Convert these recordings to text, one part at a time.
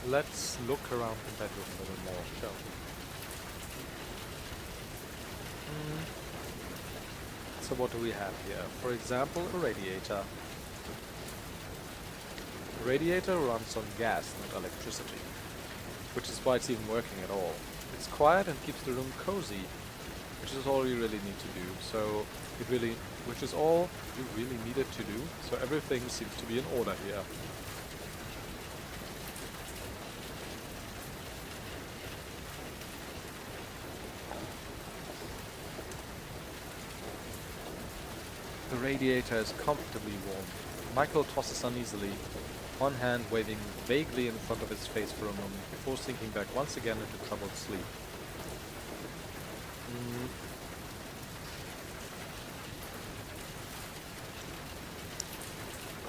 Let's look around the bedroom a little more, shall we? So what do we have here? For example, a radiator. The radiator runs on gas, not electricity, which is why it's even working at all. It's quiet and keeps the room cozy, which is all you really need to do. So which is all you really needed to do. So everything seems to be in order here. The radiator is comfortably warm. Michael tosses uneasily, one hand waving vaguely in front of his face for a moment before sinking back once again into troubled sleep.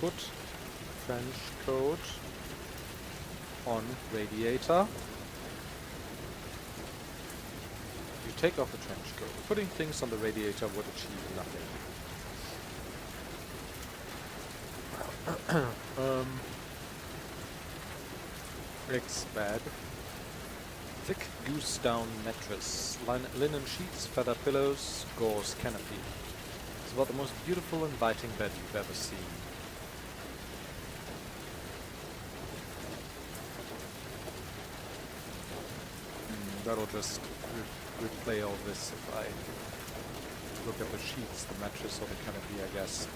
Put trench coat on radiator. You take off the trench coat. Putting things on the radiator would achieve nothing. Rick's bed. Thick goose down mattress, linen sheets, feather pillows, gauze canopy. It's about the most beautiful, inviting bed you've ever seen. That'll just replay all this if I look at the sheets, the mattress, or the canopy, I guess.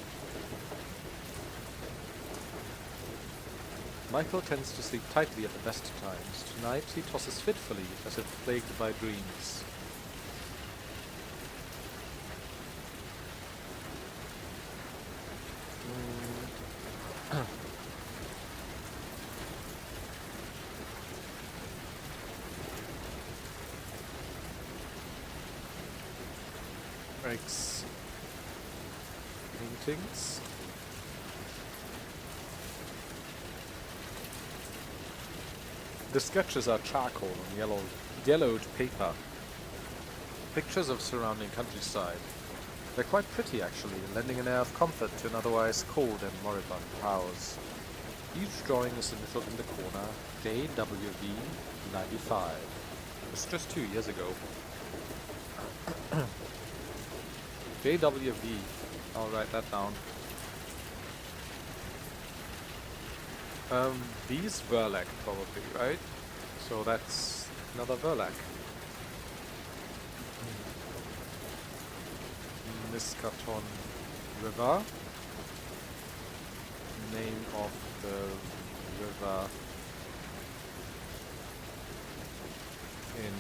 Michael tends to sleep tightly at the best of times. Tonight he tosses fitfully, as if plagued by dreams. Rick's paintings. The sketches are charcoal on yellowed paper. Pictures of surrounding countryside. They're quite pretty actually, lending an air of comfort to an otherwise cold and moribund house. Each drawing is initialed in the corner JWV 95. It was just 2 years ago. JWV. I'll write that down. These Verlac probably, right? So that's another Verlac. Miskaton River. Name of the river in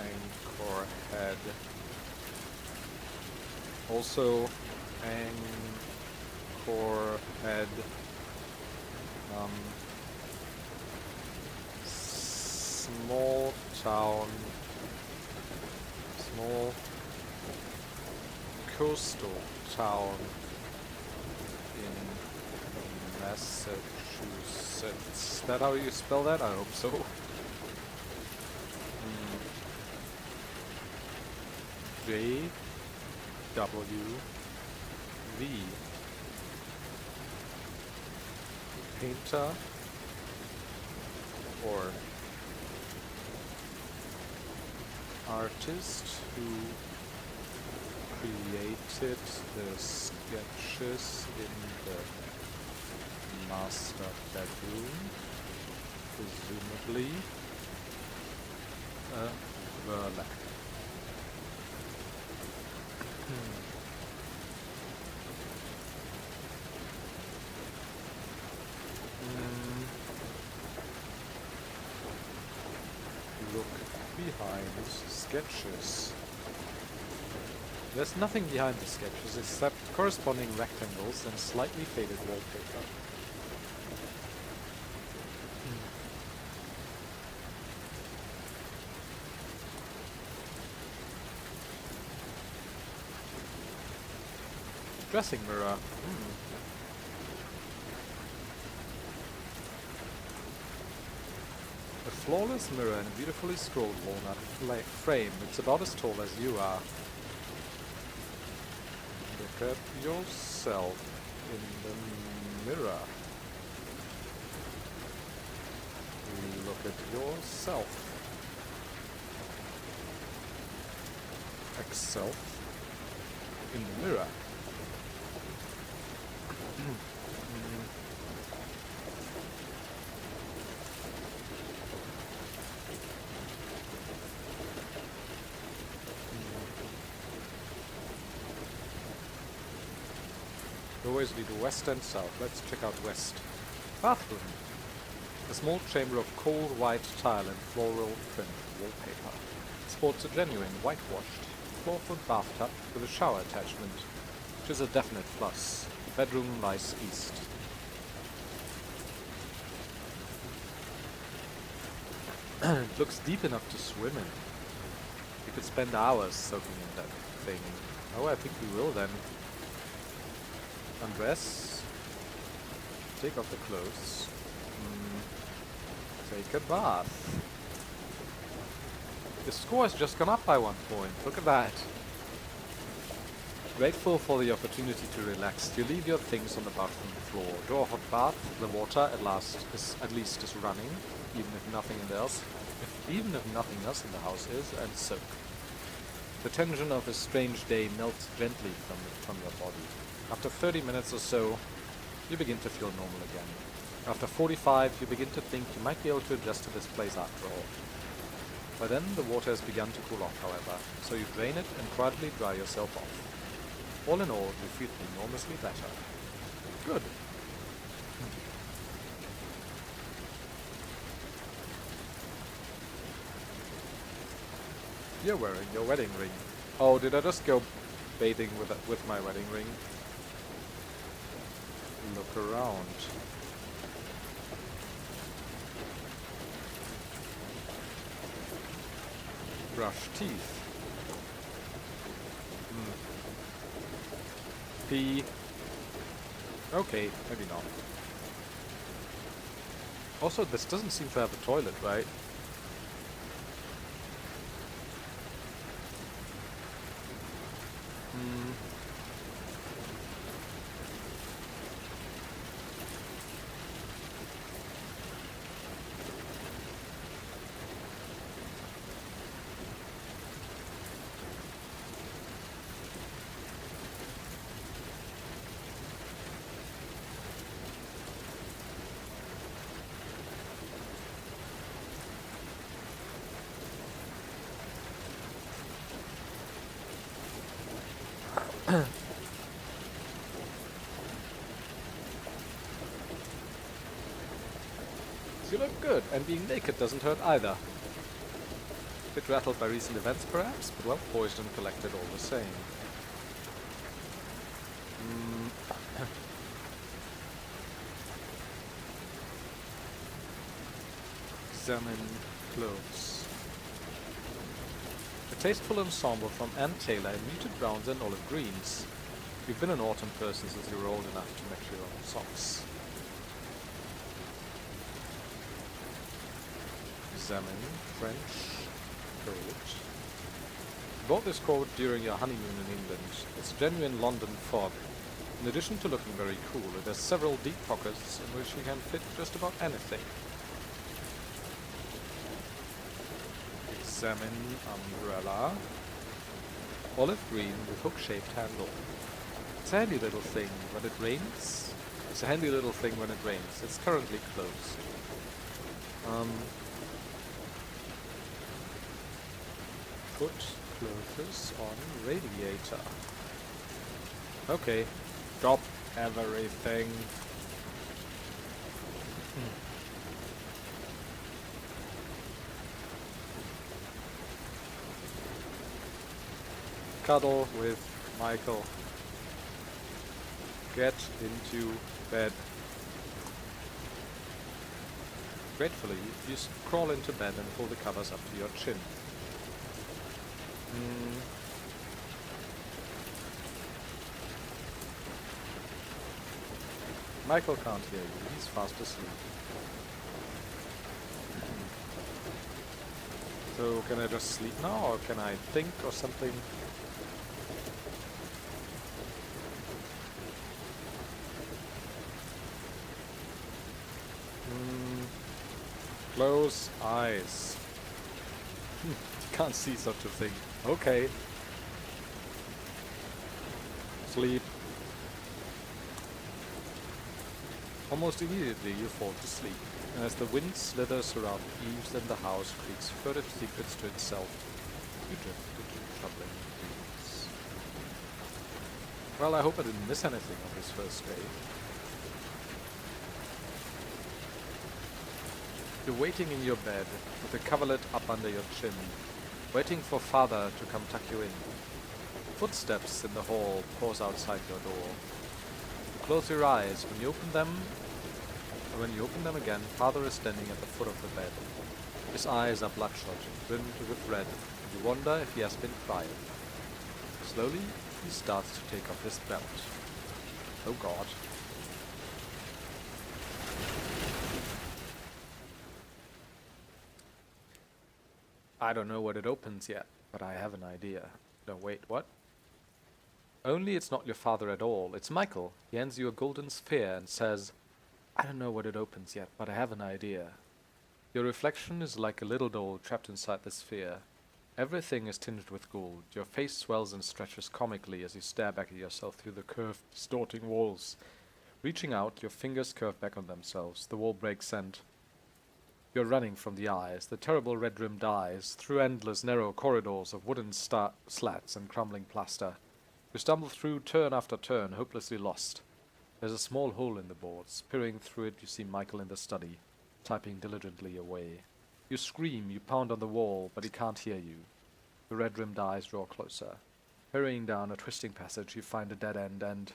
Anchorhead. Also Anchorhead. Small coastal town in Massachusetts. Is that how you spell that? I hope so. JWV. Painter or artist who created the sketches in the master bedroom, presumably a Verlac. Look behind sketches. There's nothing behind the sketches except corresponding rectangles and slightly faded wallpaper. Dressing mirror. A flawless mirror and a beautifully scrolled walnut frame. It's about as tall as you are. Look at yourself in the mirror. at yourself. Self in the mirror. We always lead west and south. Let's check out west. Bathroom. A small chamber of cold white tile and floral print wallpaper. Sports a genuine whitewashed 4-foot bathtub with a shower attachment, which is a definite plus. The bedroom lies east. It looks deep enough to swim in. You could spend hours soaking in that thing. Oh, I think we will then. Undress. Take off the clothes. Take a bath. The score has just gone up by 1 point. Look at that. Grateful for the opportunity to relax, you leave your things on the bathroom floor. Draw a hot bath. The water at least is running, even if nothing else in the house is, and soak. The tension of a strange day melts gently from your body. After 30 minutes or so, you begin to feel normal again. After 45, you begin to think you might be able to adjust to this place after all. By then, the water has begun to cool off, however, so you drain it and quietly dry yourself off. All in all, you feel enormously better. Good. You're wearing your wedding ring. Oh, did I just go bathing with my wedding ring? Look around. Brush teeth. Pee. Okay, maybe not. Also, this doesn't seem to have a toilet, right? You look good, and being naked doesn't hurt either. Bit rattled by recent events, perhaps, but well poised and collected all the same. Examine clothes. A tasteful ensemble from Ann Taylor in muted browns and olive greens. You've been an autumn person since you were old enough to make your own socks. Examine French coat. Bought this coat during your honeymoon in England. It's genuine London fog. In addition to looking very cool, it has several deep pockets in which you can fit just about anything. Examine umbrella. Olive green with hook-shaped handle. It's a handy little thing when it rains. It's a handy little thing when it rains. It's currently closed. Put clothes on radiator. Okay. Drop everything. Cuddle with Michael. Get into bed. Gratefully, you crawl into bed and pull the covers up to your chin. Michael can't hear you, he's fast asleep. So can I just sleep now, or can I think or something? Close eyes. Can't see such a thing. Okay. Sleep. Almost immediately you fall to sleep, and as the wind slithers around eaves and the house creaks furtive secrets to itself, you drift into troubling dreams. Well, I hope I didn't miss anything on this first day. You're waiting in your bed, with the coverlet up under your chin, waiting for father to come tuck you in. Footsteps in the hall pause outside your door. You close your eyes. When you open them again, father is standing at the foot of the bed. His eyes are bloodshot, rimmed with red, and you wonder if he has been crying. Slowly, he starts to take off his belt. Oh God. I don't know what it opens yet, but I have an idea. No, wait, what? Only it's not your father at all. It's Michael. He hands you a golden sphere and says, I don't know what it opens yet, but I have an idea. Your reflection is like a little doll trapped inside the sphere. Everything is tinged with gold. Your face swells and stretches comically as you stare back at yourself through the curved, distorting walls. Reaching out, your fingers curve back on themselves. The wall breaks and you're running from the eyes, the terrible red-rimmed eyes, through endless narrow corridors of wooden slats and crumbling plaster. You stumble through turn after turn, hopelessly lost. There's a small hole in the boards. Peering through it, you see Michael in the study, typing diligently away. You scream, you pound on the wall, but he can't hear you. The red-rimmed eyes draw closer. Hurrying down a twisting passage, you find a dead end, and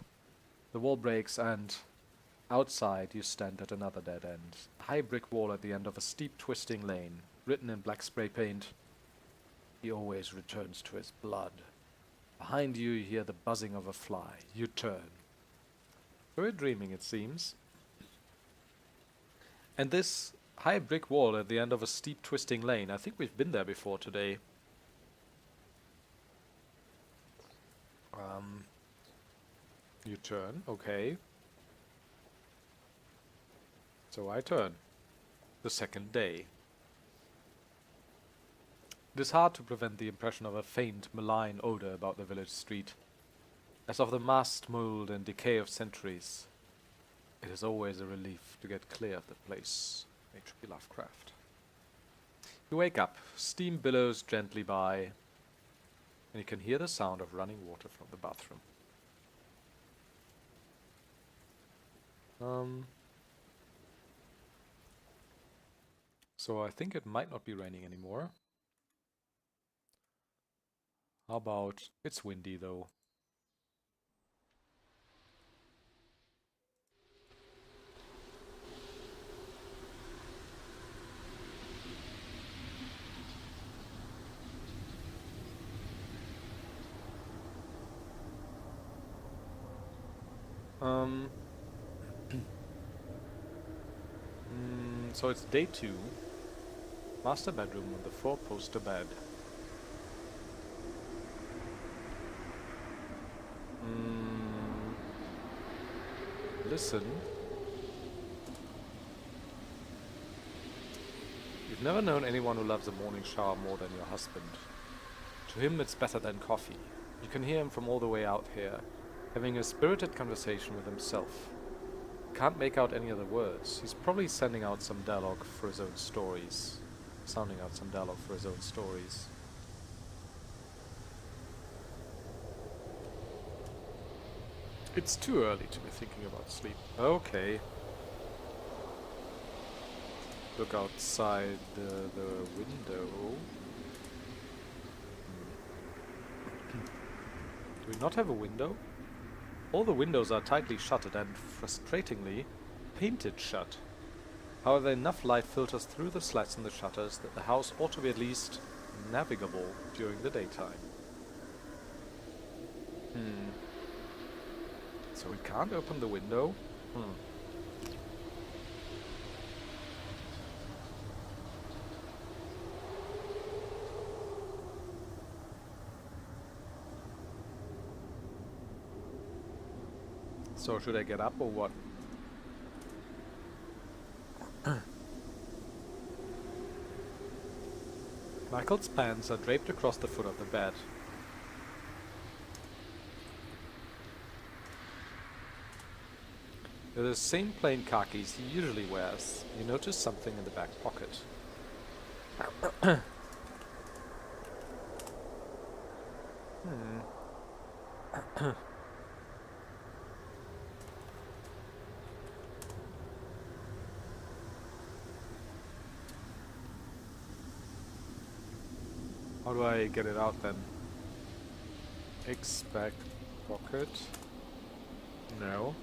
the wall breaks, and outside you stand at another dead end. A high brick wall at the end of a steep, twisting lane, written in black spray paint. He always returns to his blood. Behind you, you hear the buzzing of a fly. You turn. We're dreaming, it seems. And this high brick wall at the end of a steep, twisting lane, I think we've been there before today. You turn, okay. So I turn. The second day. It is hard to prevent the impression of a faint, malign odor about the village street, as of the massed mold and decay of centuries. It is always a relief to get clear of the place. H.P. Lovecraft. You wake up, steam billows gently by, and you can hear the sound of running water from the bathroom. So I think it might not be raining anymore. How about it's windy though? So it's day 2. Master bedroom with the 4-poster bed. Listen. You've never known anyone who loves a morning shower more than your husband. To him it's better than coffee. You can hear him from all the way out here, having a spirited conversation with himself. Can't make out any other words. He's probably sending out some dialogue for his own stories. Sounding out some dialogue for his own stories. It's too early to be thinking about sleep. Okay. Look outside the window. Do we not have a window? All the windows are tightly shuttered and, frustratingly, painted shut. However, enough light filters through the slats in the shutters that the house ought to be at least navigable during the daytime. So we can't open the window? So should I get up or what? Michael's pants are draped across the foot of the bed. With the same plain khakis he usually wears, you notice something in the back pocket. How do I get it out then? X back pocket. No.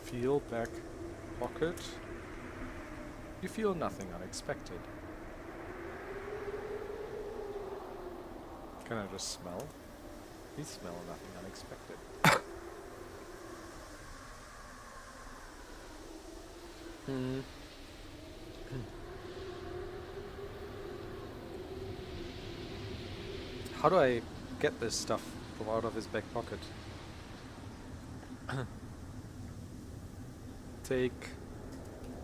Feel back pocket. You feel nothing unexpected. Can I just smell? We smell nothing unexpected. How do I get this stuff from out of his back pocket? Take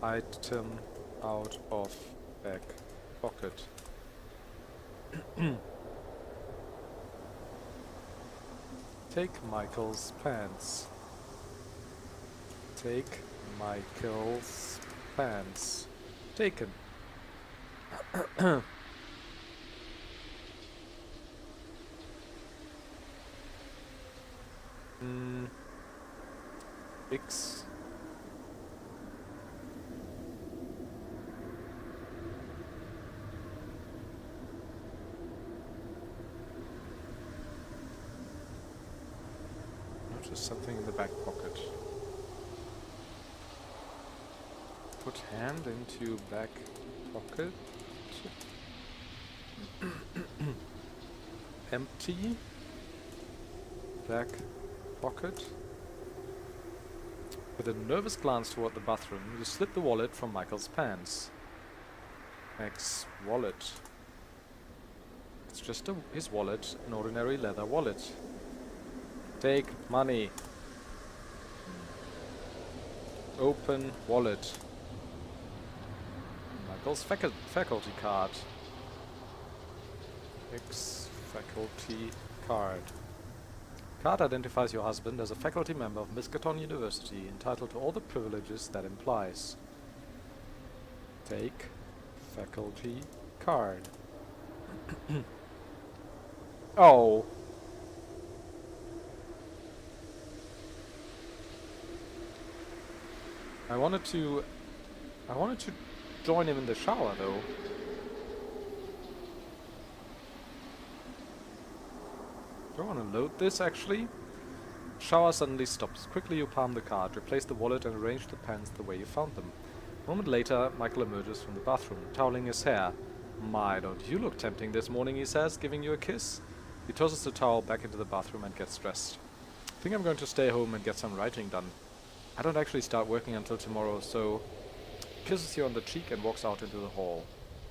item out of back pocket. Take Michael's pants. Take Michael's pants. Taken. X. Notice something in the back pocket. Put hand into back pocket. Empty. Back pocket. With a nervous glance toward the bathroom, you slip the wallet from Michael's pants. Max wallet. It's just his wallet, an ordinary leather wallet. Take money. Open wallet. Michael's faculty card. Ex-faculty card. Card identifies your husband as a faculty member of Miskatonic University, entitled to all the privileges that implies. Take faculty card. Oh. I wanted to join him in the shower though. Do I want to load this actually? Shower suddenly stops. Quickly you palm the card, replace the wallet and arrange the pants the way you found them. A moment later, Michael emerges from the bathroom, toweling his hair. My, don't you look tempting this morning, he says, giving you a kiss. He tosses the towel back into the bathroom and gets dressed. I think I'm going to stay home and get some writing done. I don't actually start working until tomorrow, so... Kisses you on the cheek and walks out into the hall.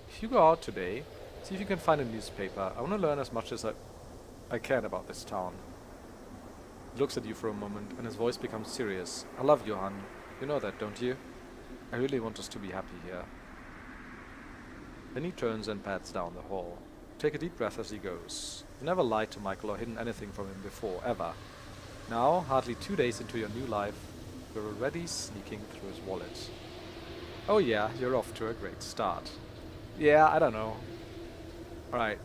If you go out today, see if you can find a newspaper. I want to learn as much as I can about this town. He looks at you for a moment, and his voice becomes serious. I love you, hon. You know that, don't you? I really want us to be happy here. Then he turns and pads down the hall. Take a deep breath as he goes. You never lied to Michael or hidden anything from him before, ever. Now, hardly 2 days into your new life, you're already sneaking through his wallet. Oh yeah, you're off to a great start. Yeah, I don't know. Alright,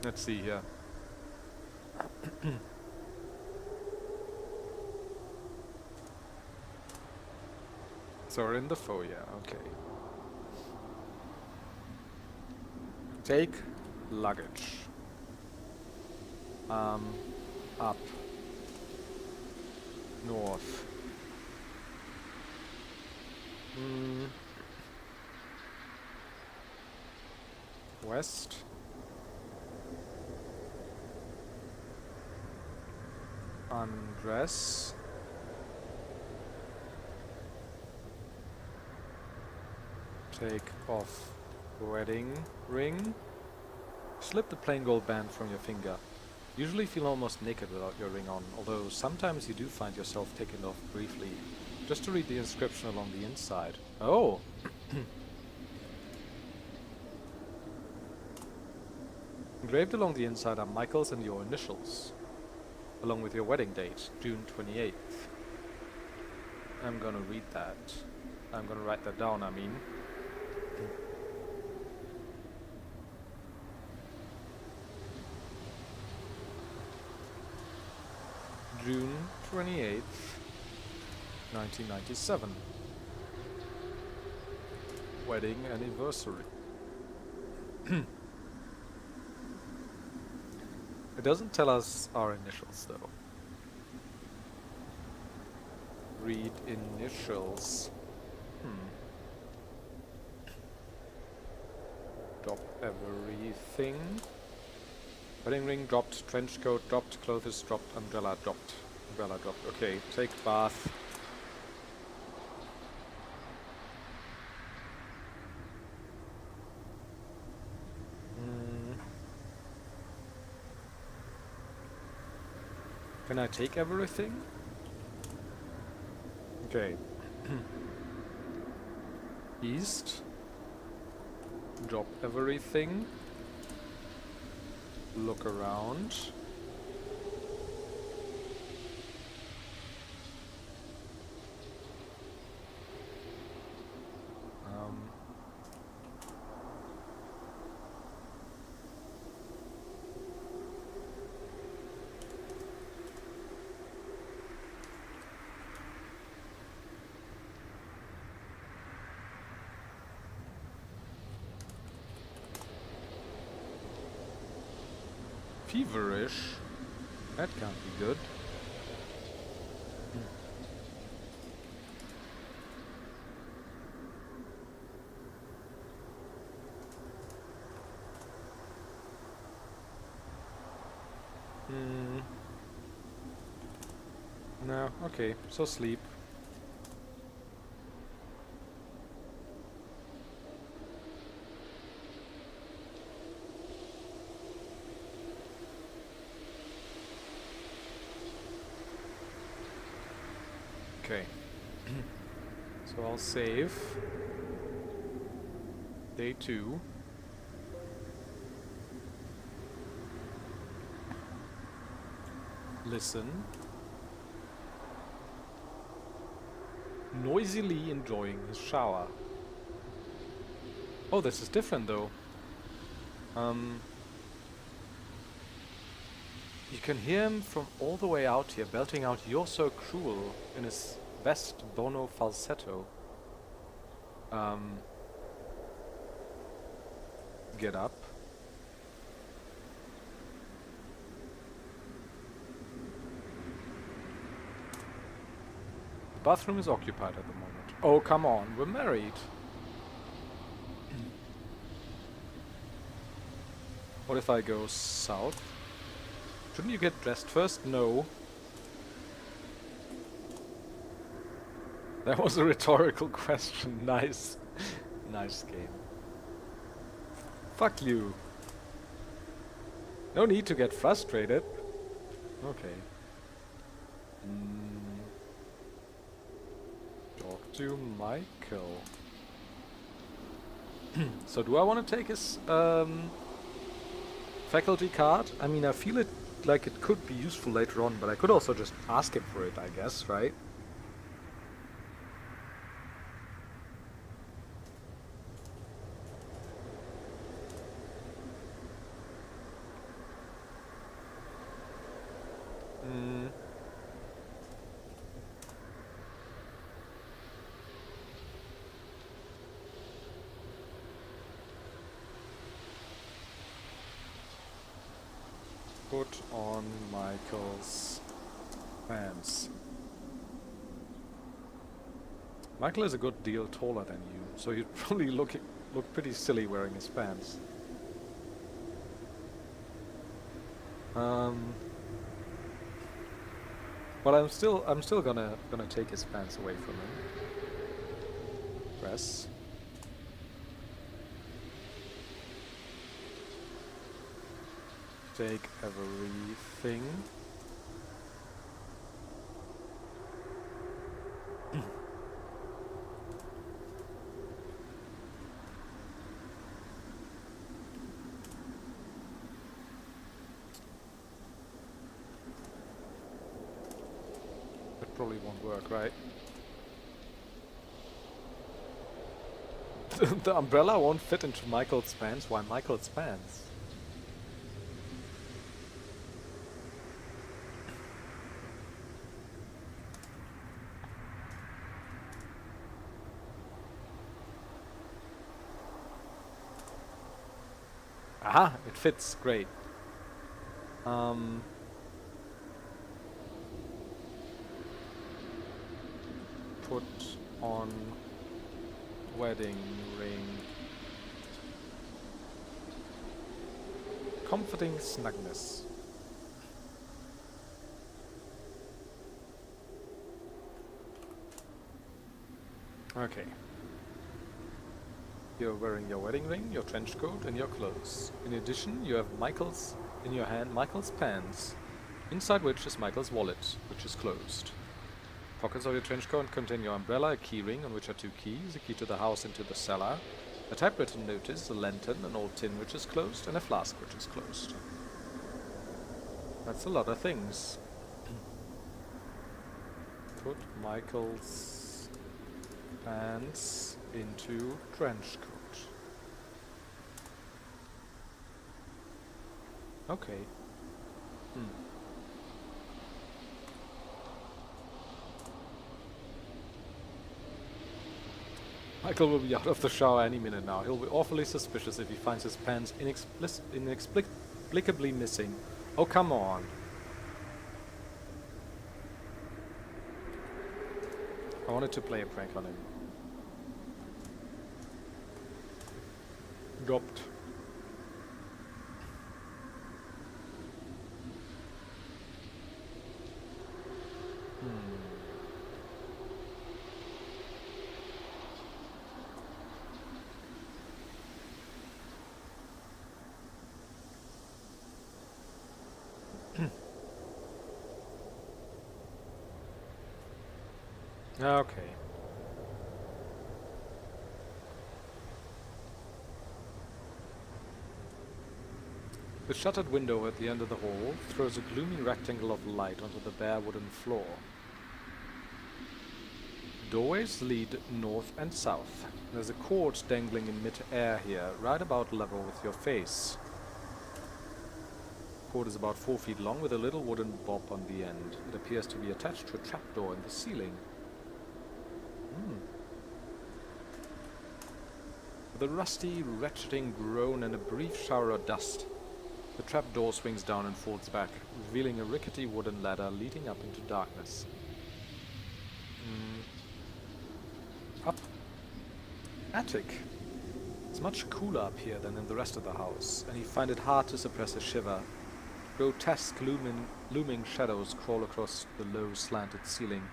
let's see here. So we're in the foyer, okay. Take luggage. Up. North. West. Undress. Take off wedding ring. Slip the plain gold band from your finger. Usually feel almost naked without your ring on, although sometimes you do find yourself taking it off briefly. Just to read the inscription along the inside. Oh! Engraved along the inside are Michael's and your initials, along with your wedding date, June 28th. I'm gonna read that. I'm gonna write that down, I mean. June 28th, 1997. Wedding anniversary. It doesn't tell us our initials, though. Read initials. Drop everything. Wedding ring dropped, trench coat dropped, clothes dropped, umbrella dropped. Umbrella dropped. Okay, take bath. Can I take everything? Okay. East. Drop everything. Look around. Feverish? That can't be good. No, okay, so sleep. Okay. So I'll save. Day 2. Listen. Noisily enjoying his shower. Oh, this is different though. You can hear him from all the way out here, belting out "You're so cruel" in his best Bono falsetto. Get up. The bathroom is occupied at the moment. Oh, come on, we're married. What if I go south? Shouldn't you get dressed first? No. That was a rhetorical question. Nice. Nice game. Fuck you. No need to get frustrated. Okay. Talk to Michael. So do I want to take his faculty card? I mean, I feel it like it could be useful later on, but I could also just ask him for it, I guess, right? Put on Michael's pants. Michael is a good deal taller than you, so you'd probably look pretty silly wearing his pants. But I'm still gonna take his pants away from him. Press. Take everything. probably won't work, right? The umbrella won't fit into Michael's pants. Why Michael's pants? Aha! It fits. Great. Put on wedding ring. Comforting snugness. Okay. You're wearing your wedding ring, your trench coat, and your clothes. In addition, you have Michael's in your hand, Michael's pants, inside which is Michael's wallet, which is closed. Pockets of your trench coat contain your umbrella, a key ring on which are 2 keys, a key to the house and to the cellar, a typewritten notice, a lantern, an old tin which is closed, and a flask which is closed. That's a lot of things. Put Michael's pants into trench coat. Okay. Michael will be out of the shower any minute now. He'll be awfully suspicious if he finds his pants inexplicably missing. Oh, come on. I wanted to play a prank on him. Dropped. Okay. The shuttered window at the end of the hall throws a gloomy rectangle of light onto the bare wooden floor. Doorways lead north and south. There's a cord dangling in mid-air here, right about level with your face. The cord is about 4 feet long with a little wooden bob on the end. It appears to be attached to a trapdoor in the ceiling. With a rusty, retching groan and a brief shower of dust, the trapdoor swings down and folds back, revealing a rickety wooden ladder leading up into darkness. Up. Attic. It's much cooler up here than in the rest of the house, and you find it hard to suppress a shiver. Grotesque, looming shadows crawl across the low, slanted ceiling,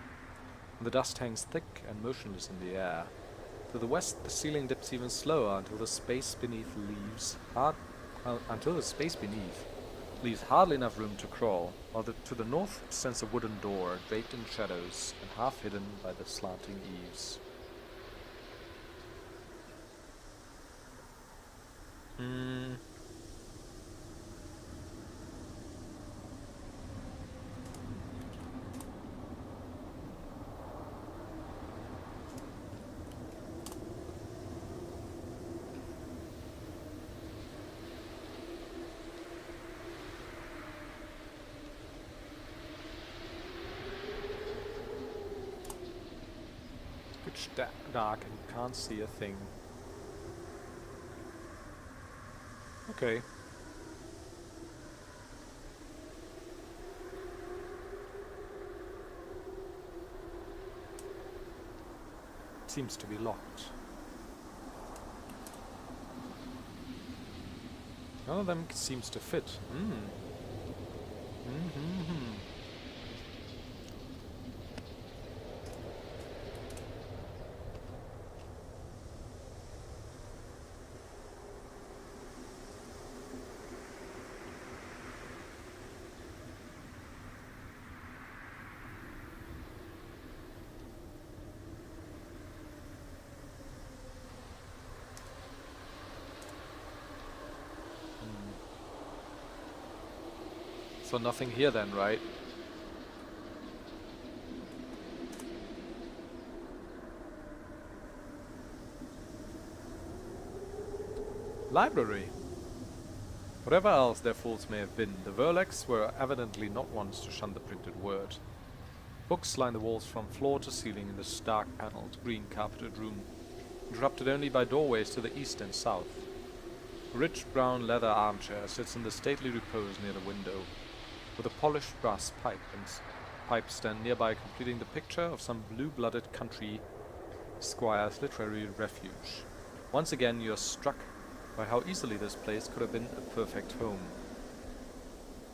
and the dust hangs thick and motionless in the air. To the west, the ceiling dips even slower until the space beneath leaves hardly enough room to crawl, while to the north stands a wooden door draped in shadows and half hidden by the slanting eaves. Pitch dark and you can't see a thing. Okay. It seems to be locked. None of them seems to fit. So nothing here then, right? Library! Whatever else their faults may have been, the Verlex were evidently not ones to shun the printed word. Books line the walls from floor to ceiling in this dark-paneled, green-carpeted room, interrupted only by doorways to the east and south. A rich brown leather armchair sits in the stately repose near the window, with a polished brass pipe stand nearby completing the picture of some blue-blooded country squire's literary refuge. Once again you are struck by how easily this place could have been a perfect home.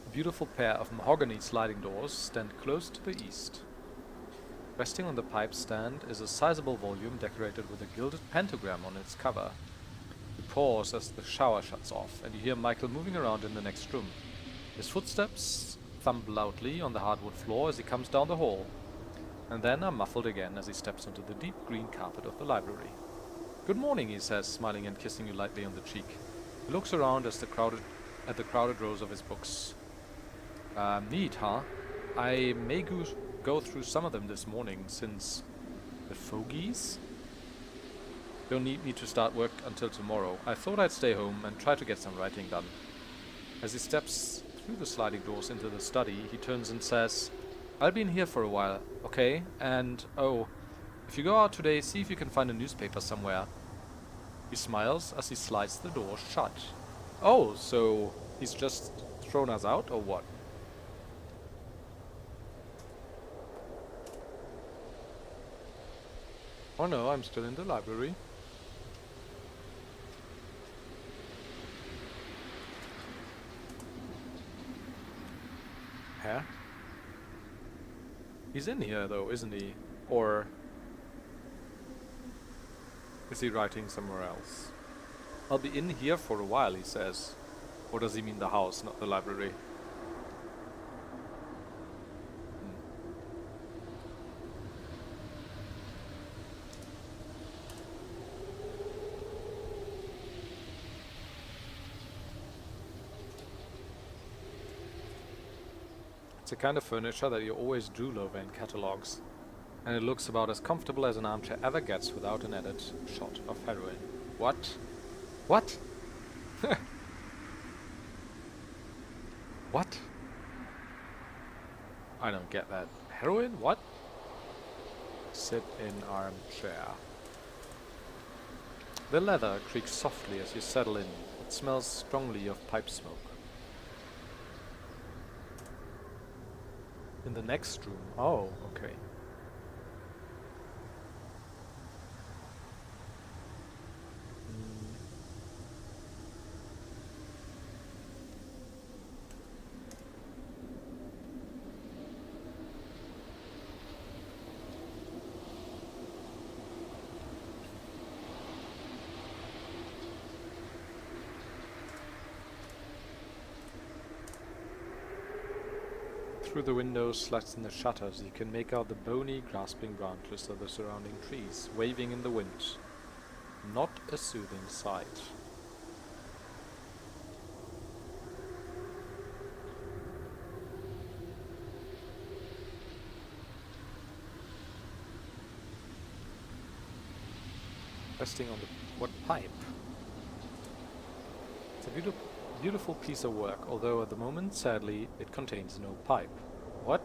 A beautiful pair of mahogany sliding doors stand close to the east. Resting on the pipe stand is a sizable volume decorated with a gilded pentagram on its cover. You pause as the shower shuts off, and you hear Michael moving around in the next room. His footsteps thump loudly on the hardwood floor as he comes down the hall, and then are muffled again as he steps onto the deep green carpet of the library. "Good morning," he says, smiling and kissing you lightly on the cheek. He looks around at the crowded rows of his books. Neat, huh? I may go through some of them this morning, since the fogies don't need me to start work until tomorrow. I thought I'd stay home and try to get some writing done. As he steps through the sliding doors into the study, he turns and says, "I'll be in here for a while, okay? And, oh, if you go out today, see if you can find a newspaper somewhere." He smiles as he slides the door shut. Oh, so he's just thrown us out, or what? Oh no, I'm still in the library. Huh? He's in here though, isn't he? Or is he writing somewhere else? "I'll be in here for a while," he says. Or does he mean the house, not the library? It's the kind of furniture that you always drool over in catalogs, and it looks about as comfortable as an armchair ever gets without an added shot of heroin. What? What? What? I don't get that. Heroin? What? Sit in armchair. The leather creaks softly as you settle in. It smells strongly of pipe smoke. In the next room. Oh, okay. Through the windows, slats in the shutters, you can make out the bony, grasping branches of the surrounding trees, waving in the wind. Not a soothing sight. Resting on the... what pipe? It's a beautiful piece of work, although at the moment, sadly, it contains no pipe. What?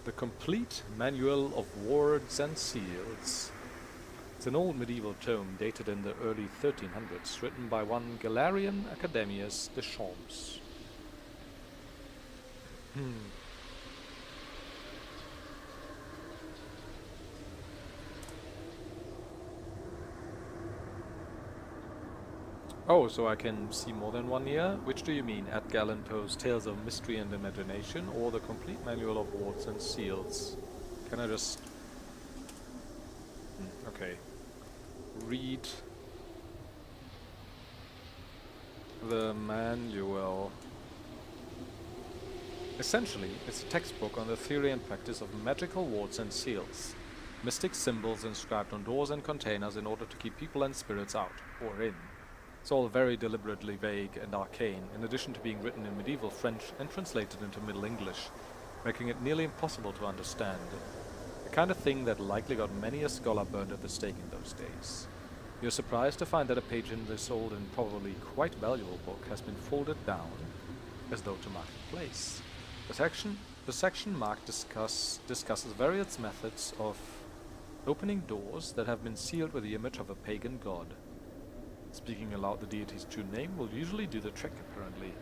The Complete Manual of Wards and Seals. It's an old medieval tome dated in the early 1300s, written by one Galerian Academius de Champs. Oh, so I can see more than one here? Which do you mean? Edgar Allan Poe's Tales of Mystery and Imagination, or the Complete Manual of Wards and Seals? Can I just... okay. Read the manual. Essentially, it's a textbook on the theory and practice of magical wards and seals. Mystic symbols inscribed on doors and containers in order to keep people and spirits out, or in. It's all very deliberately vague and arcane, in addition to being written in medieval French and translated into Middle English, making it nearly impossible to understand. A kind of thing that likely got many a scholar burned at the stake in those days. You're surprised to find that a page in this old and probably quite valuable book has been folded down as though to mark the place. The section marked discusses various methods of opening doors that have been sealed with the image of a pagan god. Speaking aloud the deity's true name will usually do the trick, apparently.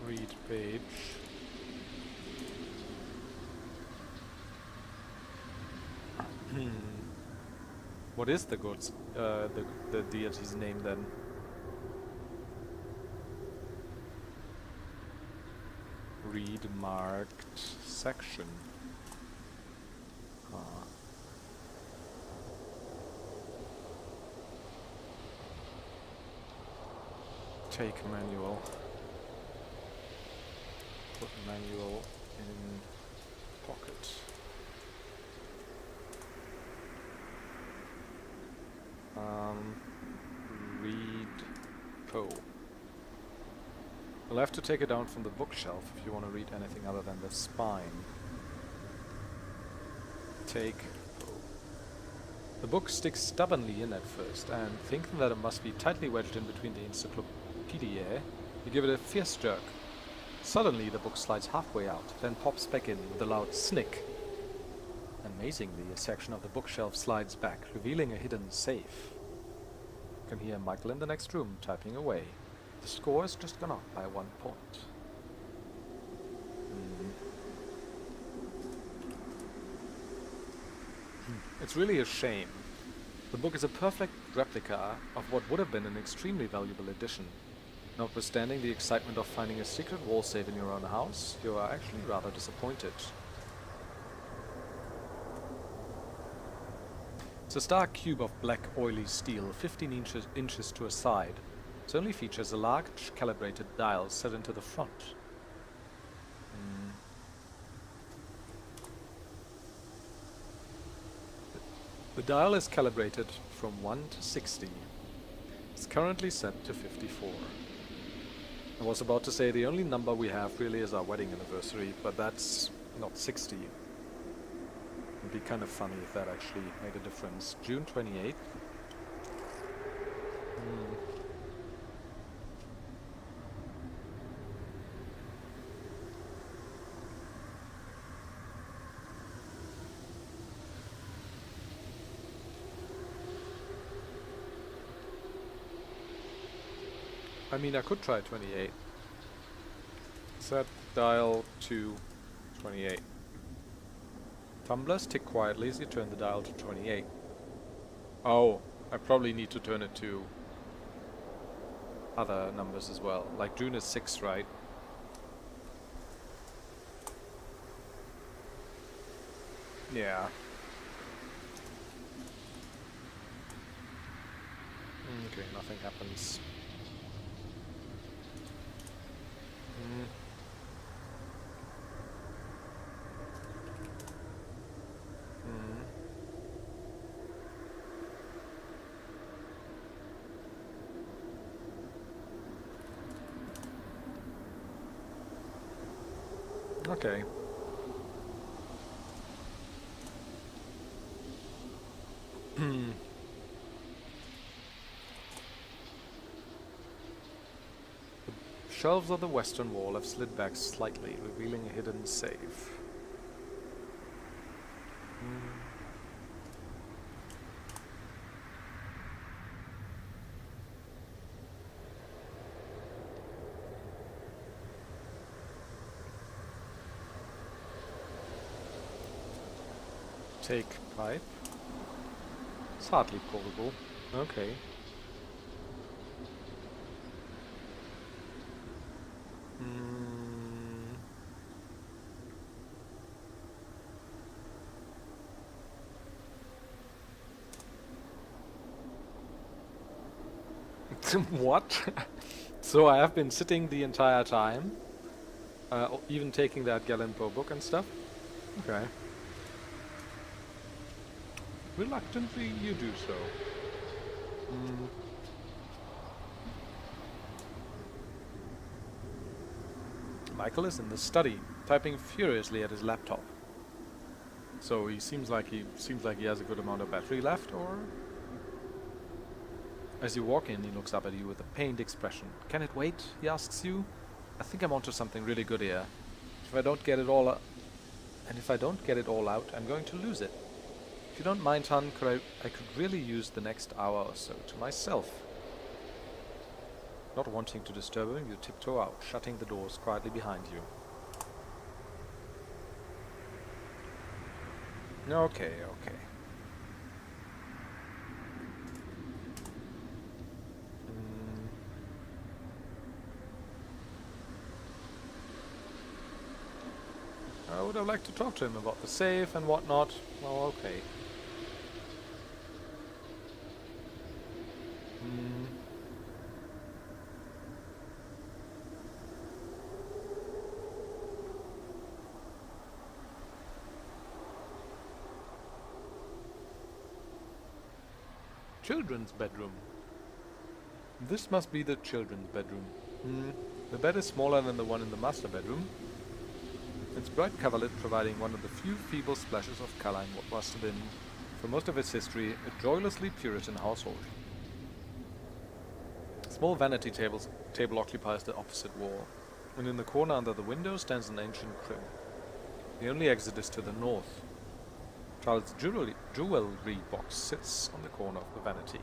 Read page. What is the god's, the deity's name then? Read marked section. Take manual. Put manual in pocket. Read Poe. You'll have to take it down from the bookshelf if you want to read anything other than the spine. Take Poe. The book sticks stubbornly in at first, and thinking that it must be tightly wedged in between the encyclopediae, you give it a fierce jerk. Suddenly the book slides halfway out, then pops back in with a loud snick. Amazingly, a section of the bookshelf slides back, revealing a hidden safe. You can hear Michael in the next room typing away. The score has just gone up by 1 point. It's really a shame. The book is a perfect replica of what would have been an extremely valuable edition. Notwithstanding the excitement of finding a secret wall safe in your own house, you are actually rather disappointed. It's a stark cube of black oily steel, 15 inches to a side. It only features a large calibrated dial set into the front. The dial is calibrated from 1 to 60. It's currently set to 54. I was about to say the only number we have really is our wedding anniversary, but that's not 60. It'd be kind of funny if that actually made a difference. June 28th. I mean, I could try 28. Set dial to 28. Tumblers tick quietly as you turn the dial to 28. Oh, I probably need to turn it to other numbers as well. Like June is 6, right? Yeah. Okay, nothing happens. Okay. The shelves of the western wall have slid back slightly, revealing a hidden safe. Take pipe. It's hardly portable. Okay. What? So I have been sitting the entire time, even taking that Gallen Poe book and stuff? Okay. Reluctantly, you do so. Michael is in the study, typing furiously at his laptop. So he seems like he has a good amount of battery left, or? As you walk in, he looks up at you with a pained expression. Can it wait? He asks you. I think I'm onto something really good here. If I don't get it all out, I'm going to lose it. If you don't mind, hon, I could really use the next hour or so to myself. Not wanting to disturb him, you tiptoe out, shutting the doors quietly behind you. Okay. I would have liked to talk to him about the safe and whatnot. Well, okay. Children's bedroom. This must be the children's bedroom. The bed is smaller than the one in the master bedroom. Its bright coverlet providing one of the few feeble splashes of color in what must have been, for most of its history, a joylessly Puritan household. A small vanity table occupies the opposite wall, and in the corner under the window stands an ancient crib. The only exit is to the north. Child's jewelry box sits on the corner of the vanity.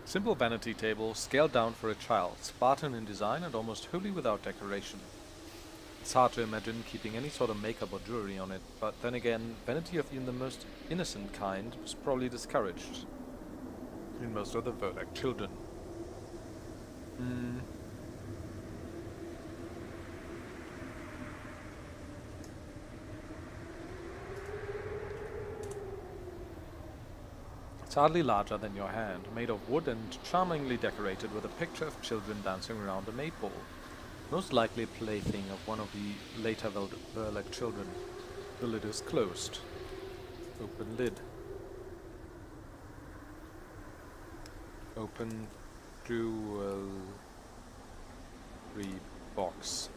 Simple vanity table, scaled down for a child, Spartan in design and almost wholly without decoration. It's hard to imagine keeping any sort of makeup or jewelry on it, but then again, vanity of even the most innocent kind was probably discouraged in most of the Verdak children. It's hardly larger than your hand, made of wood and charmingly decorated with a picture of children dancing around a maypole. Most likely a plaything of one of the later Verlag children. The lid is closed. Open lid. Open jewelry box.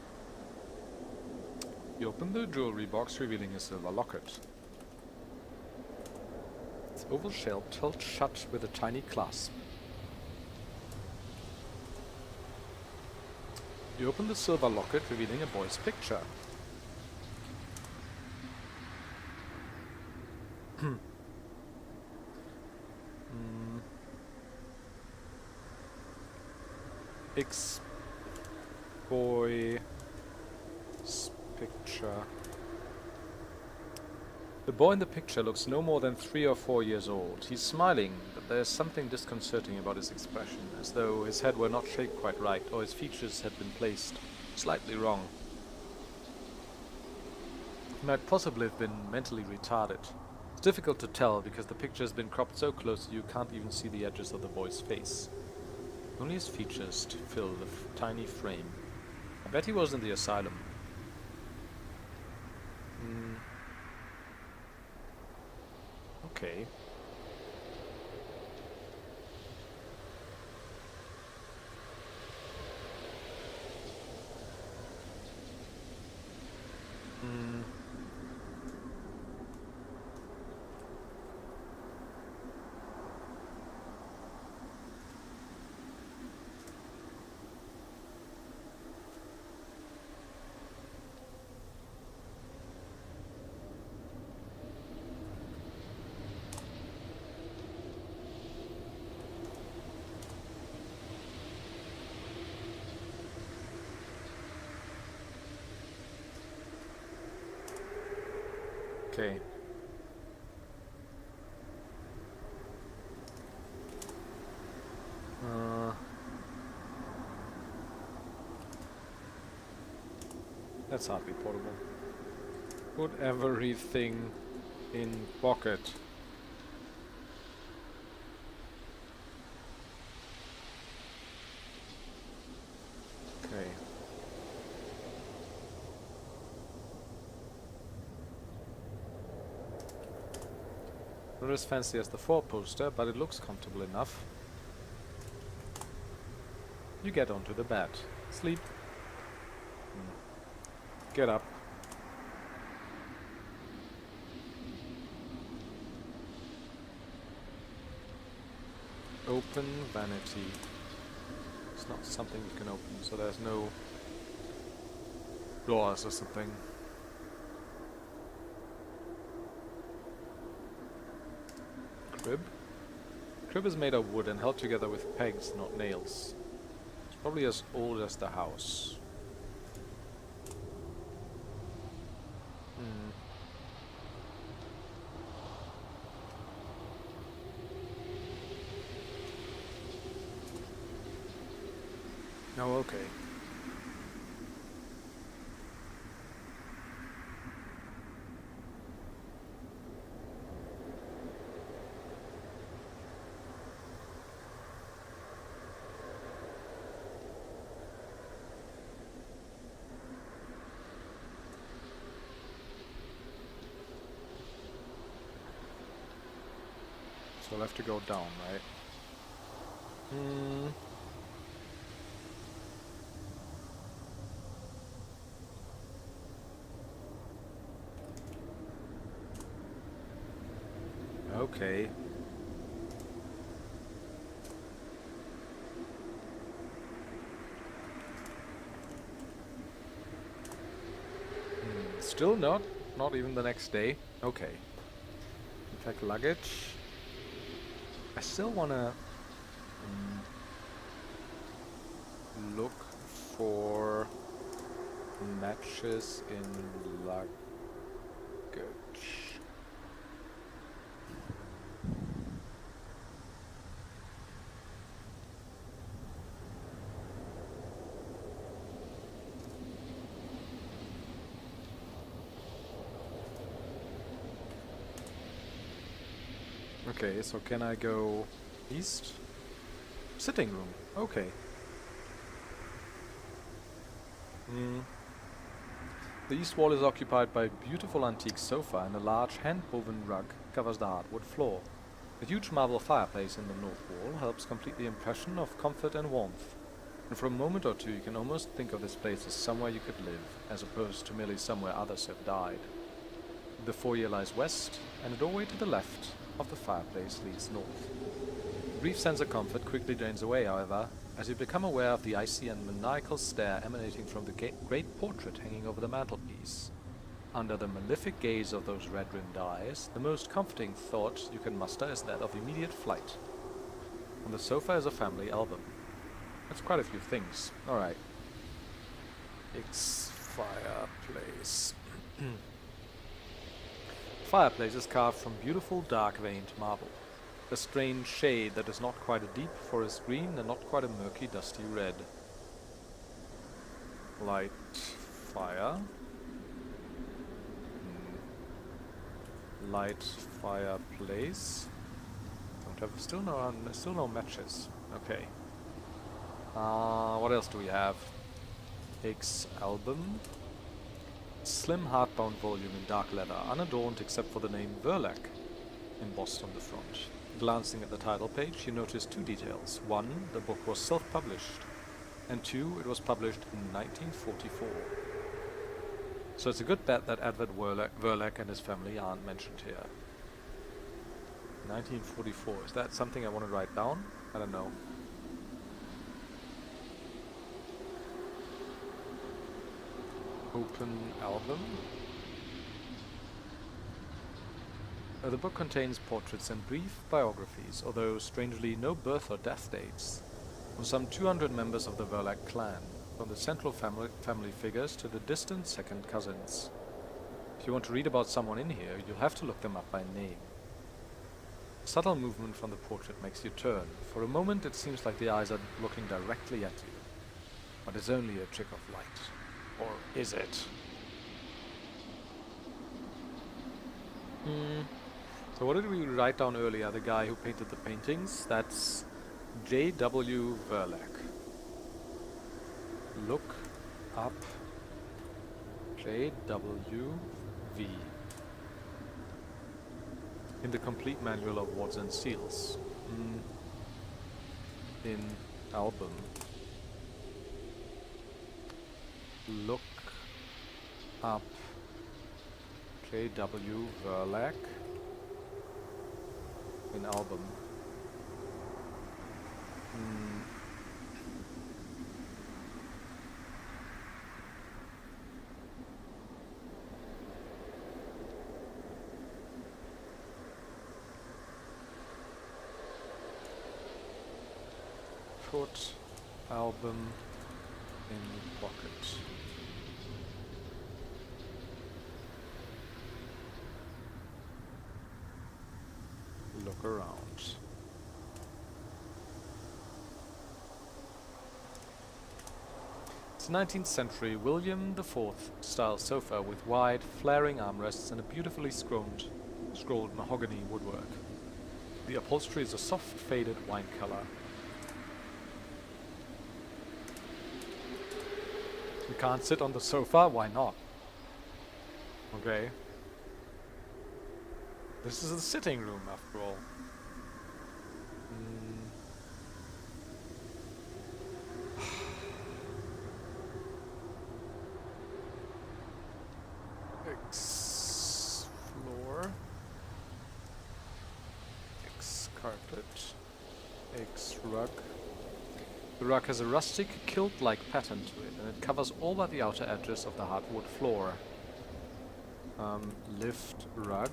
You open the jewelry box, revealing a silver locket. Its oval shell held shut with a tiny clasp. You open the silver locket, revealing a boy's picture. Boy's picture. The boy in the picture looks no more than 3 or 4 years old. He's smiling, but there's something disconcerting about his expression, as though his head were not shaped quite right, or his features had been placed slightly wrong. He might possibly have been mentally retarded. It's difficult to tell, because the picture has been cropped so close you can't even see the edges of the boy's face. Only his features to fill the tiny frame. I bet he was in the asylum. Okay. Okay. That's hardly portable. Put everything in pocket. Okay. Not as fancy as the four-poster, but it looks comfortable enough. You get onto the bed. Sleep. Get up. Open vanity. It's not something you can open, so there's no doors or something. Crib. Crib is made of wood and held together with pegs, not nails. It's probably as old as the house. Oh, okay. So I'll have to go down, right? Okay. Still not even the next day. Okay. Check luggage. I still wanna look for matches in luggage. Okay, so can I go east? Sitting room. Okay. The east wall is occupied by a beautiful antique sofa, and a large hand-woven rug covers the hardwood floor. The huge marble fireplace in the north wall helps complete the impression of comfort and warmth. And for a moment or two you can almost think of this place as somewhere you could live, as opposed to merely somewhere others have died. The foyer lies west, and a doorway to the left of the fireplace leads north. A brief sense of comfort quickly drains away, however, as you become aware of the icy and maniacal stare emanating from the great portrait hanging over the mantelpiece. Under the malefic gaze of those red-rimmed eyes, the most comforting thought you can muster is that of immediate flight. On the sofa is a family album. That's quite a few things. Alright. It's fireplace. Fireplace is carved from beautiful dark-veined marble. A strange shade that is not quite a deep forest green and not quite a murky dusty red. Light fire. Light fireplace. Don't have still no matches. Okay. What else do we have? Higgs album. Slim hardbound volume in dark leather, unadorned except for the name Verlac embossed on the front. Glancing at the title page, you notice two details. One, the book was self-published, and two, it was published in 1944. So it's a good bet that Edward Verlac and his family aren't mentioned here. 1944, is that something I want to write down? I don't know. Open album. The book contains portraits and brief biographies, although strangely no birth or death dates, on some 200 members of the Verlac clan, from the central family figures to the distant second cousins. If you want to read about someone in here, you'll have to look them up by name. A subtle movement from the portrait makes you turn. For a moment it seems like the eyes are looking directly at you, but it's only a trick of light. Or is it? So what did we write down earlier? The guy who painted the paintings? That's J.W. Verlac. Look up J.W.V. in the complete manual of wards and seals. In album. Look up J.W. Verlac in album. Put album in pocket. Look around. It's a 19th century William IV style sofa with wide, flaring armrests and a beautifully scrolled mahogany woodwork. The upholstery is a soft, faded wine color. You can't sit on the sofa? Why not? Okay. This is the sitting room, after all. X floor. X carpet. X rug. The rug has a rustic, kilt-like pattern to it, and it covers all but the outer edges of the hardwood floor. Lift rug.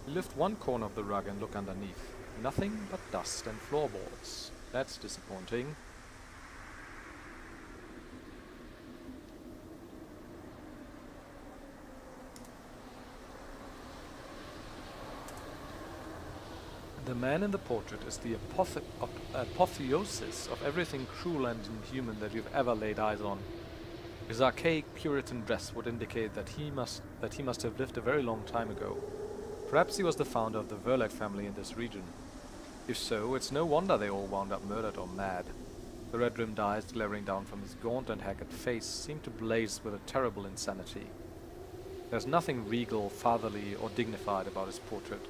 You lift one corner of the rug and look underneath. Nothing but dust and floorboards. That's disappointing. The man in the portrait is the apotheosis of everything cruel and inhuman that you've ever laid eyes on. His archaic Puritan dress would indicate that he must have lived a very long time ago. Perhaps he was the founder of the Verlac family in this region. If so, it's no wonder they all wound up murdered or mad. The red-rimmed eyes glaring down from his gaunt and haggard face seem to blaze with a terrible insanity. There's nothing regal, fatherly, or dignified about his portrait.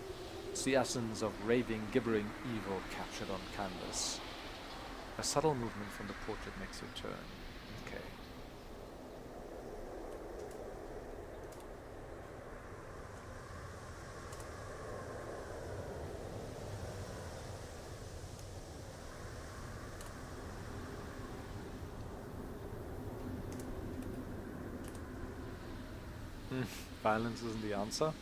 It's the essence of raving, gibbering evil captured on canvas. A subtle movement from the portrait makes you turn. Okay. Violence isn't the answer.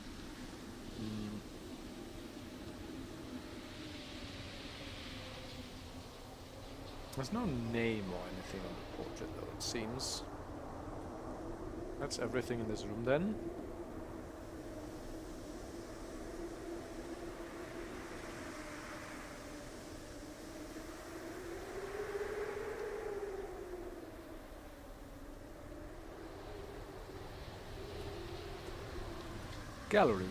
There's no name or anything on the portrait, though, it seems. That's everything in this room, then. Gallery.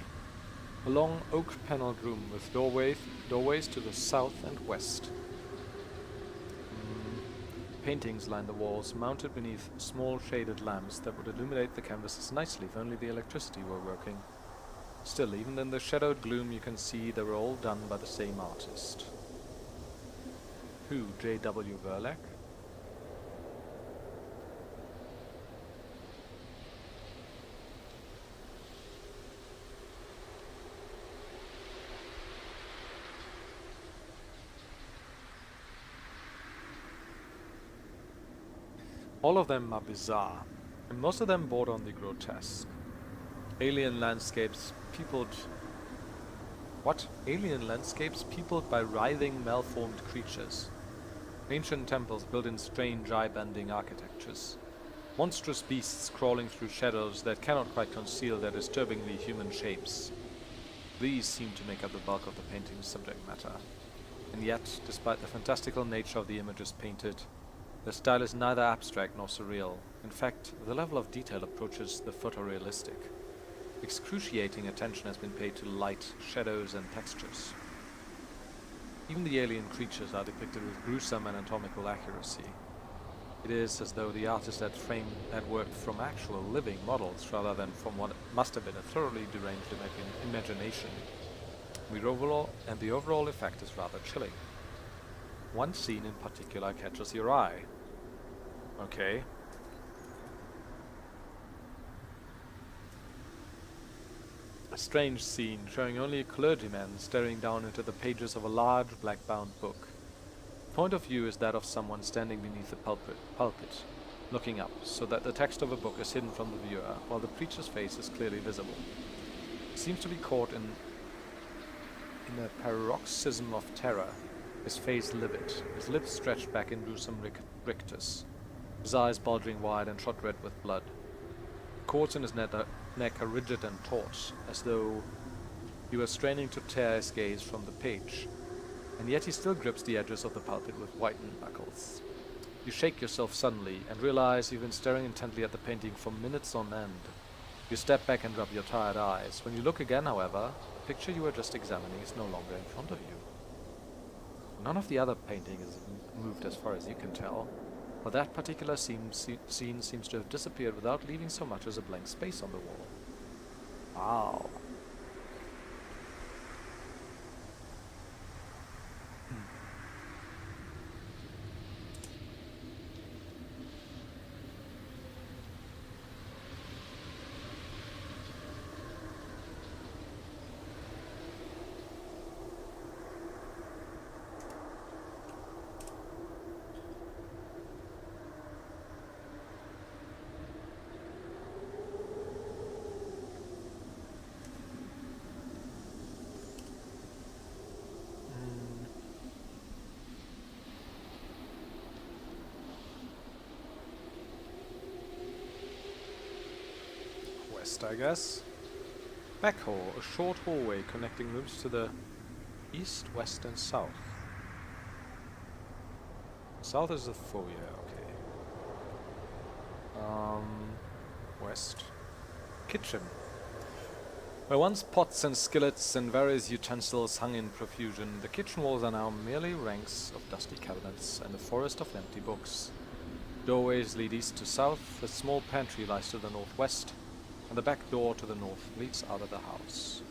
A long oak-paneled room with doorways to the south and west. Paintings line the walls, mounted beneath small shaded lamps that would illuminate the canvases nicely if only the electricity were working. Still, even in the shadowed gloom, you can see they were all done by the same artist. Who? J.W. Verlac? All of them are bizarre, and most of them border on the grotesque. Alien landscapes peopled... What? Alien landscapes peopled by writhing, malformed creatures. Ancient temples built in strange, eye-bending architectures. Monstrous beasts crawling through shadows that cannot quite conceal their disturbingly human shapes. These seem to make up the bulk of the painting's subject matter. And yet, despite the fantastical nature of the images painted, the style is neither abstract nor surreal. In fact, the level of detail approaches the photorealistic. Excruciating attention has been paid to light, shadows, and textures. Even the alien creatures are depicted with gruesome anatomical accuracy. It is as though the artist had worked from actual living models rather than from what must have been a thoroughly deranged imagination. The overall effect is rather chilling. One scene in particular catches your eye. Okay. A strange scene showing only a clergyman staring down into the pages of a large black-bound book. The point of view is that of someone standing beneath the pulpit, looking up, so that the text of a book is hidden from the viewer, while the preacher's face is clearly visible. He seems to be caught in a paroxysm of terror, his face livid, his lips stretched back in gruesome rictus, his eyes bulging wide and shot red with blood. The cords in his neck are rigid and taut, as though he were straining to tear his gaze from the page, and yet he still grips the edges of the pulpit with whitened knuckles. You shake yourself suddenly and realize you've been staring intently at the painting for minutes on end. You step back and rub your tired eyes. When you look again, however, the picture you were just examining is no longer in front of you. None of the other painting is moved as far as you can tell, but that particular scene seems to have disappeared without leaving so much as a blank space on the wall. Wow. I guess. Back hall, a short hallway connecting rooms to the east, west and south. South is the foyer, okay. West. Kitchen. Where once pots and skillets and various utensils hung in profusion, the kitchen walls are now merely ranks of dusty cabinets and a forest of empty books. Doorways lead east to south, a small pantry lies to the northwest, and the back door to the north leads out of the house.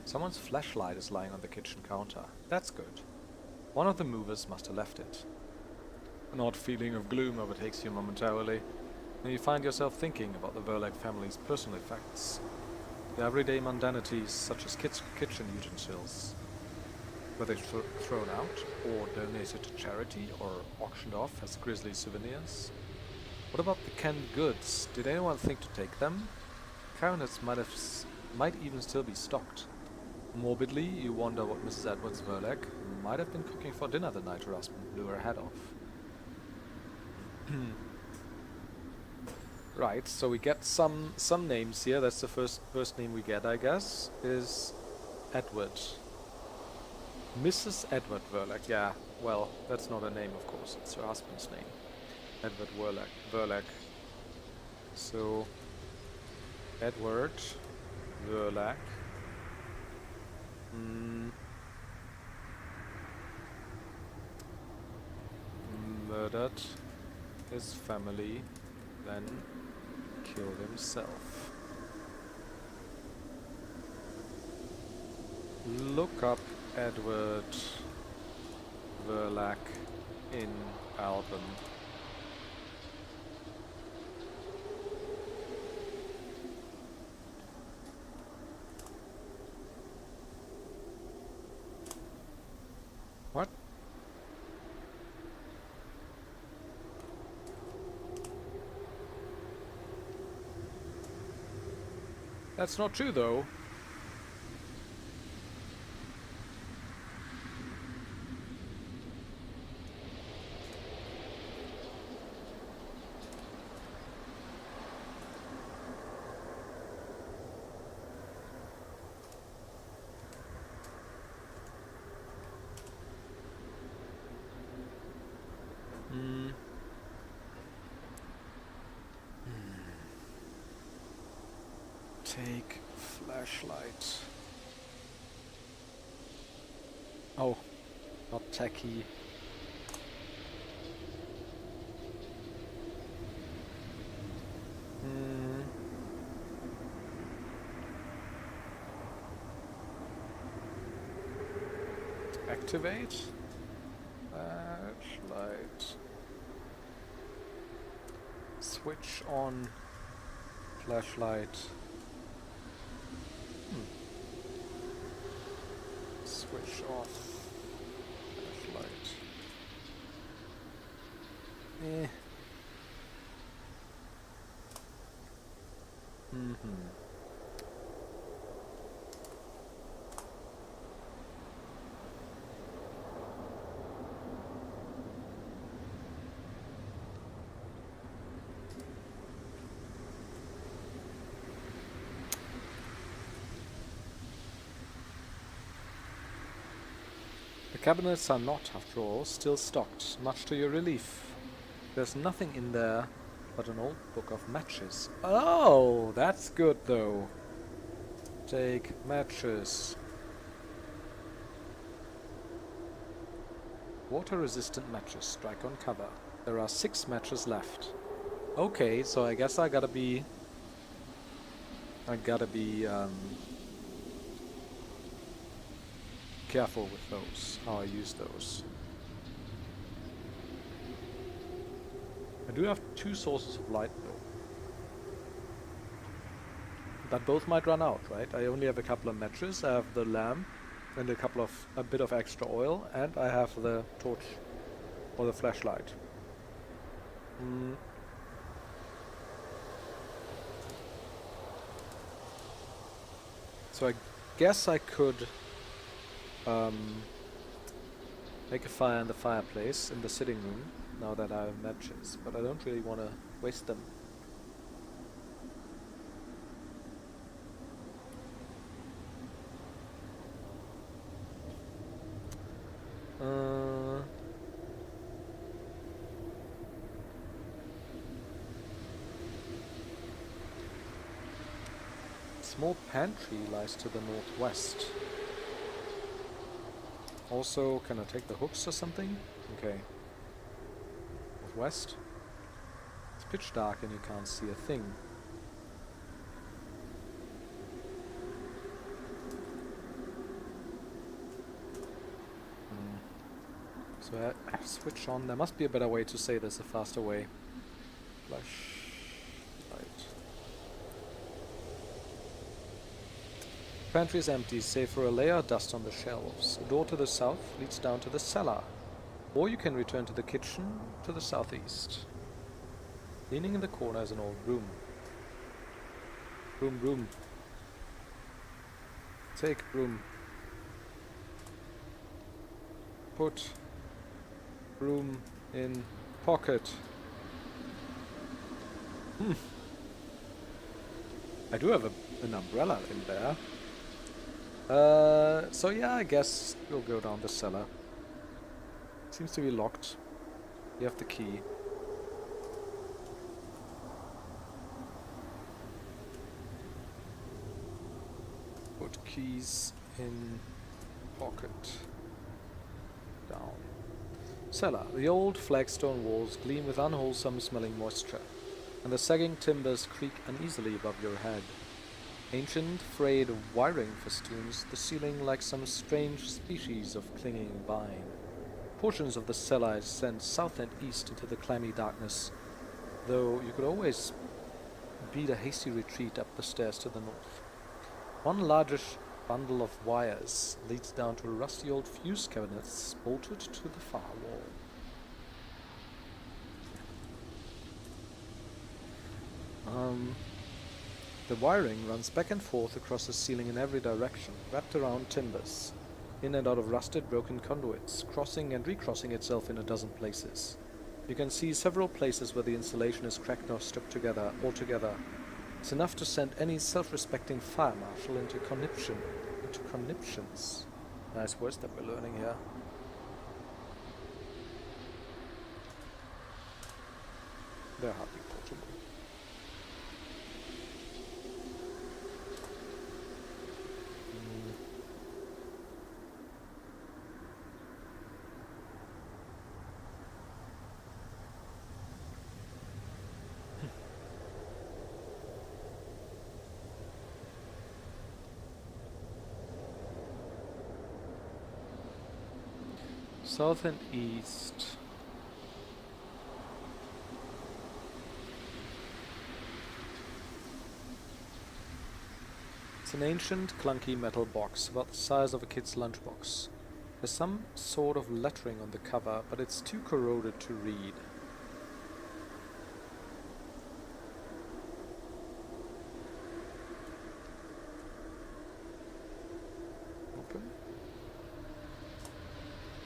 Someone's flashlight is lying on the kitchen counter. That's good. One of the movers must have left it. An odd feeling of gloom overtakes you momentarily, and you find yourself thinking about the Verlag family's personal effects. The everyday mundanities such as kitchen utensils. Were they thrown out, or donated to charity, or auctioned off as grisly souvenirs? What about the canned goods? Did anyone think to take them? Cabinets might even still be stocked. Morbidly, you wonder what Mrs. Edwards Verlag might have been cooking for dinner the night her husband blew her head off. Right, so we get some names here. That's the first name we get, I guess, is Edward. Mrs. Edward Verlag, yeah, well, that's not a name, of course, it's her husband's name. Edward Verlag. So, Edward Verlag. Murdered his family, then killed himself. Look up Edward Verlag in album. What? That's not true, though. Take flashlight. Oh, not tacky. Activate. Flashlight. Switch on. Flashlight. Switch off. Flashlight. The cabinets are not, after all, still stocked, much to your relief. There's nothing in there but an old book of matches. Oh, that's good though. Take matches. Water-resistant matches, strike on cover. There are 6 matches left. Okay, so I guess I gotta be careful with those, how I use those. I do have 2 sources of light though. But both might run out, right? I only have a couple of matches, I have the lamp and a bit of extra oil, and I have the torch or the flashlight. So I guess I could make a fire in the fireplace in the sitting room now that I have matches, but I don't really want to waste them. Small pantry lies to the northwest. Also, can I take the hooks or something? Okay. Northwest. It's pitch dark and you can't see a thing. So I switch on. There must be a better way to say this, a faster way. Flashlight. Pantry is empty, save for a layer of dust on the shelves. A door to the south leads down to the cellar. Or you can return to the kitchen to the southeast. Leaning in the corner is an old broom. Broom. Take broom. Put broom in pocket. I do have an umbrella in there. So yeah, I guess we'll go down the cellar. Seems to be locked. You have the key. Put keys in pocket. Down. Cellar. The old flagstone walls gleam with unwholesome smelling moisture, and the sagging timbers creak uneasily above your head. Ancient, frayed wiring festoons the ceiling like some strange species of clinging vine. Portions of the cellar extend south and east into the clammy darkness, though you could always beat a hasty retreat up the stairs to the north. One largish bundle of wires leads down to a rusty old fuse cabinet bolted to the far wall. The wiring runs back and forth across the ceiling in every direction, wrapped around timbers, in and out of rusted, broken conduits, crossing and recrossing itself in a dozen places. You can see several places where the insulation is cracked or stuck together altogether. It's enough to send any self-respecting fire marshal into conniptions. Nice words that we're learning here. They're hardly portable. South and east. It's an ancient, clunky metal box, about the size of a kid's lunchbox. There's some sort of lettering on the cover, but it's too corroded to read. Open.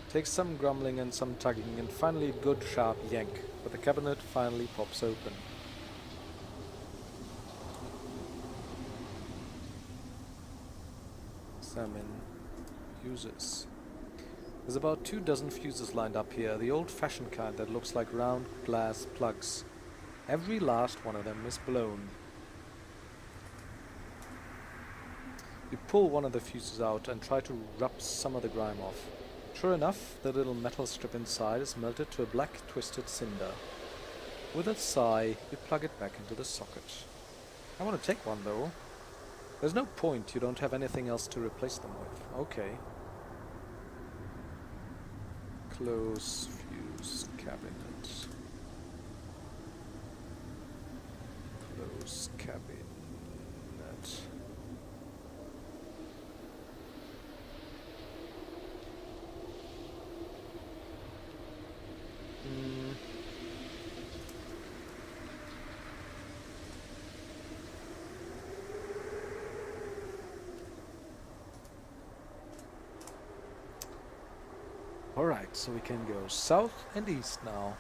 Takes some grumbling and some tugging, and finally a good sharp yank, but the cabinet finally pops open. Examine fuses. There's about 24 fuses lined up here, the old-fashioned kind that looks like round glass plugs. Every last one of them is blown. You pull one of the fuses out and try to rub some of the grime off. Sure enough, the little metal strip inside is melted to a black twisted cinder. With a sigh, you plug it back into the socket. I want to take one though. There's no point, you don't have anything else to replace them with. Okay. Close fuse cabinet. Close cabinet. Alright, so we can go south and east now.